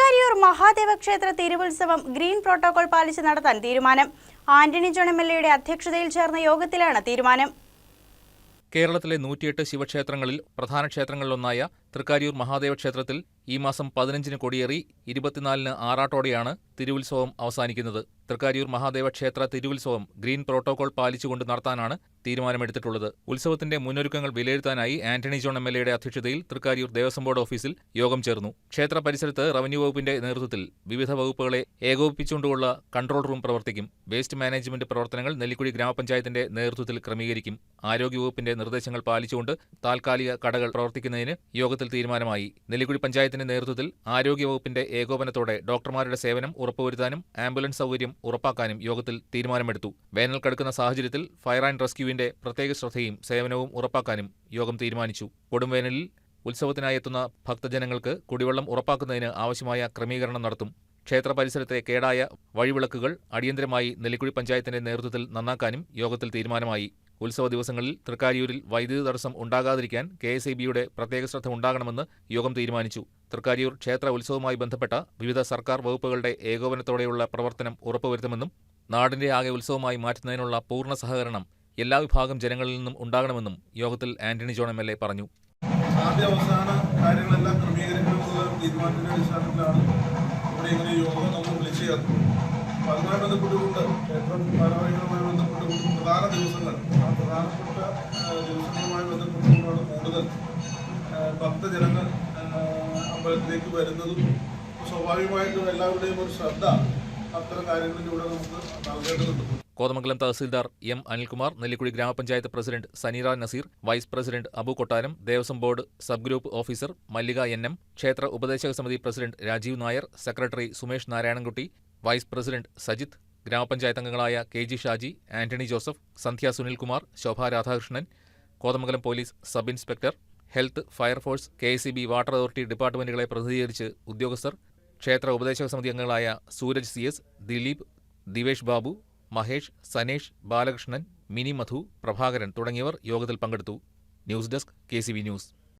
തൃക്കാരിയൂർ മഹാദേവ ക്ഷേത്ര തിരുവുത്സവം green protocol പാലിച്ച് നടത്താൻ തീരുമാനം. ആന്റണി ജോൺ എം.എൽ.എയുടെ അധ്യക്ഷതയിൽ ചേർന്ന യോഗത്തിലാണ് തീരുമാനം. കേരളത്തിലെ 108 ശിവക്ഷേത്രങ്ങളിൽ പ്രധാന ക്ഷേത്രങ്ങളിലൊന്നായ തൃക്കാരിയൂർ മഹാദേവ ക്ഷേത്രത്തിൽ ഈ മാസം 15-ന് കൊടിയേറി 24-ന് ആറാട്ടോടെയാണ് തിരുവുത്സവം അവസാനിക്കുന്നത്. തൃക്കാരിയൂർ മഹാദേവ ക്ഷേത്ര തിരുവുത്സവം ഗ്രീൻ പ്രോട്ടോകോൾ പാലിച്ചുകൊണ്ട് നടത്താനാണ് തീരുമാനമെടുത്തിട്ടുള്ളത്. ഉത്സവത്തിന്റെ മുന്നൊരുക്കങ്ങൾ വിലയിരുത്താനായി ആന്റണി ജോൺ എം.എൽ.എയുടെ അധ്യക്ഷതയിൽ തൃക്കാരിയൂർ ദേവസ്വം ബോർഡ് ഓഫീസിൽ യോഗം ചേർന്നു. ക്ഷേത്ര പരിസരത്ത് റവന്യൂ വകുപ്പിന്റെ നേതൃത്വത്തിൽ വിവിധ വകുപ്പുകളെ ഏകോപിപ്പിച്ചുകൊണ്ടുള്ള കൺട്രോൾ റൂം പ്രവർത്തിക്കും. വേസ്റ്റ് മാനേജ്മെന്റ് പ്രവർത്തനങ്ങൾ നെല്ലിക്കുഴി ഗ്രാമപഞ്ചായത്തിന്റെ നേതൃത്വത്തിൽ ക്രമീകരിക്കും. ആരോഗ്യവകുപ്പിന്റെ നിർദ്ദേശങ്ങൾ പാലിച്ചുകൊണ്ട് താൽക്കാലിക കടകൾ പ്രവർത്തിക്കുന്നതിന് യോഗത്തിൽ തീരുമാനമായി. നെല്ലിക്കുഴി പഞ്ചായത്തിന്റെ നേതൃത്വത്തിൽ ആരോഗ്യവകുപ്പിന്റെ ഏകോപനത്തോടെ ഡോക്ടർമാരുടെ സേവനം ഉറപ്പുവരുത്താനും ആംബുലൻസ് സൗകര്യം ഉറപ്പാക്കാനും യോഗത്തിൽ തീരുമാനമെടുത്തു. വേനൽ കടുക്കുന്ന സാഹചര്യത്തിൽ ഫയർ ആൻഡ് റെസ്ക്യൂവിന്റെ പ്രത്യേക ശ്രദ്ധയും സേവനവും ഉറപ്പാക്കാനും യോഗം തീരുമാനിച്ചു. കൊടുംവേനലിൽ ഉത്സവത്തിനായി എത്തുന്ന ഭക്തജനങ്ങൾക്ക് കുടിവെള്ളം ഉറപ്പാക്കുന്നതിന് ആവശ്യമായ ക്രമീകരണം നടത്തും. ക്ഷേത്ര പരിസരത്തെ കേടായ വഴിവിളക്കുകൾ അടിയന്തരമായി നെല്ലിക്കുഴി പഞ്ചായത്തിന്റെ നേതൃത്വത്തിൽ നന്നാക്കാനും യോഗത്തിൽ തീരുമാനമായി. ഉത്സവ ദിവസങ്ങളിൽ തൃക്കാരിയൂരിൽ വൈദ്യുതി തടസ്സം ഉണ്ടാകാതിരിക്കാൻ KSEBയുടെ പ്രത്യേക ശ്രദ്ധ ഉണ്ടാകണമെന്ന് യോഗം തീരുമാനിച്ചു. തൃക്കാരിയൂർ ക്ഷേത്ര ഉത്സവവുമായി ബന്ധപ്പെട്ട വിവിധ സർക്കാർ വകുപ്പുകളുടെ ഏകോപനത്തോടെയുള്ള പ്രവർത്തനം ഉറപ്പുവരുത്തുമെന്നും നാടിന്റെ ആകെ ഉത്സവമായി മാറ്റുന്നതിനുള്ള പൂർണ്ണ സഹകരണം എല്ലാ വിഭാഗം ജനങ്ങളിൽ നിന്നും ഉണ്ടാകണമെന്നും യോഗത്തിൽ ആന്റണി ജോൺ എം.എൽ.എ പറഞ്ഞു. ആദ്യ അവസാന കാര്യങ്ങളെല്ലാം ക്രമീകരിക്കണമെന്നുള്ള തീരുമാനത്തിന്റെ അടിസ്ഥാനത്തിലാണ് ഇവിടെ ഇങ്ങനെ യോഗം നമ്മൾ വിളിച്ചു ചേർന്നത്. അപ്പോൾ അതുമായി ബന്ധപ്പെട്ടുകൊണ്ട് ക്ഷേത്രം ഭാരവാഹികളുമായി ബന്ധപ്പെട്ടുകൊണ്ട് പ്രധാന ദിവസങ്ങൾ ആ പ്രധാനപ്പെട്ട ദിവസങ്ങളുമായി ബന്ധപ്പെട്ടുകൊണ്ടാണ് കൂടുതൽ ഭക്തജനങ്ങൾ അമ്പലത്തിലേക്ക് വരുന്നതും സ്വാഭാവികമായിട്ടും എല്ലാവരുടെയും ഒരു ശ്രദ്ധ അത്തരം കാര്യങ്ങളിലൂടെ നമുക്ക് നൽകേണ്ടതുണ്ട്. കോതമംഗലം തഹസിൽദാർ M. അനിൽകുമാർ, നെല്ലിക്കുഴി ഗ്രാമപഞ്ചായത്ത് president Saneera Nazeer, vice president Abu Kottaram, Devaswom board sub group officer Mallika NM, ക്ഷേത്ര ഉപദേശക സമിതി president Rajeev Nair, secretary Sumesh Narayanankutty, vice president Sajith, ഗ്രാമപഞ്ചായത്ത് അംഗങ്ങളായ KG Shaji, Antony Joseph, Sandhya Sunilkumar, Shobha Radhakrishnan, Kothamangalam police sub inspector, health, fire force, KSEB, water authority ഡിപ്പാർട്ട്മെന്റുകളെ പ്രതിനിധീകരിച്ച് ഉദ്യോഗസ്ഥർ, ക്ഷേത്ര ഉപദേശക സമിതി അംഗങ്ങളായ സൂരജ് CS, ദിലീപ്, ദിവേഷ് ബാബു, മഹേഷ്, സനേഷ്, ബാലകൃഷ്ണൻ, മിനി മധു, പ്രഭാകരൻ തുടങ്ങിയവർ യോഗത്തിൽ പങ്കെടുത്തു. News desk KCB news.